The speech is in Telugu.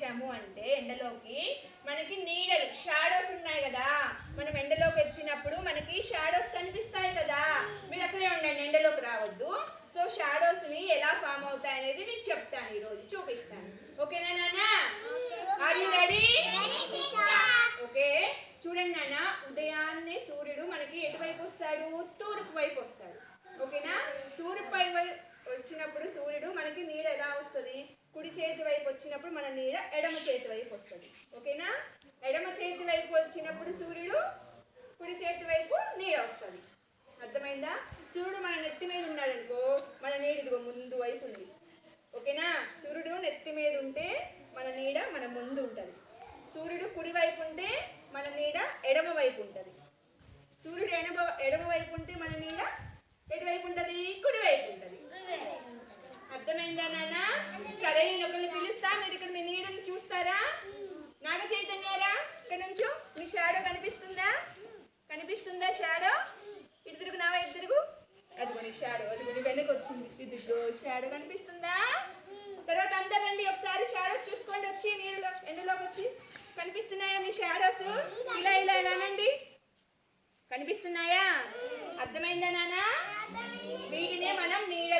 వచ్చాము అంటే ఎండలోకి మనకి నీడలు షాడోస్ ఉన్నాయి కదా. మనం ఎండలోకి వచ్చినప్పుడు మనకి షాడోస్ కనిపిస్తాయి కదా. మీరు అక్కడే ఉండండి, ఎండలోకి రావద్దు. సో షాడోస్ని ఎలా ఫామ్ అవుతాయి అనేది మీకు చెప్తాను, ఈరోజు చూపిస్తాను. ఓకేనా నాన్న? Are you ready? ఓకే, చూడండి నాన్న, ఉదయాన్నే సూర్యుడు మనకి ఎటువైపు వస్తాడు? తూర్పు వైపు వస్తాడు. ఓకేనా? తూర్పు వైపు వచ్చినప్పుడు సూర్యుడు మనకి నీడ ఎలా వస్తుంది? కుడి చేతి వైపు వచ్చినప్పుడు మన నీడ ఎడమ చేతి వైపు వస్తుంది. ఓకేనా? ఎడమ చేతి వైపు వచ్చినప్పుడు సూర్యుడు, కుడి చేతి వైపు నీడ వస్తుంది. అర్థమైందా? సూర్యుడు మన నెత్తి మీద ఉన్నాడనుకో, మన నీడ ఇదిగో ముందు వైపు ఉంది. ఓకేనా? సూర్యుడు నెత్తి మీద ఉంటే మన నీడ మన ముందు ఉంటుంది. సూర్యుడు కుడి వైపు ఉంటే మన నీడ ఎడమ వైపు ఉంటుంది. సూర్యుడు ఎడమ వైపు ఉంటే మన నీడ ఎటువైపు ఉంటుంది? కుడి వైపు ఉంటుంది. అర్థమైందా నాన్న? సరే, నేను ఒకరిని పిలుస్తా, మీరు ఇక్కడ మీ నీడని చూస్తారా? నాగ చైతన్యారా, ఇక్కడ నుంచో మీ షాడో కనిపిస్తుందా? కనిపిస్తుందా షాడో? ఇటు తిరుగు, నా వైపు తిరుగు. అదిగో నీ షాడో, అదిగో నీ వెనక వచ్చింది. ఇదిగో షాడో కనిపిస్తుందా? తర్వాత అందరు రండి, ఒకసారి షాడోస్ చూసుకోండి. వచ్చి నీళ్ళలో ఎండలోకి వచ్చి కనిపిస్తున్నాయా మీ షాడోస్? ఇలా ఇలా ఇలానండి, కనిపిస్తున్నాయా? అర్థమైందా నాన్న? వీటినే మనం నీడ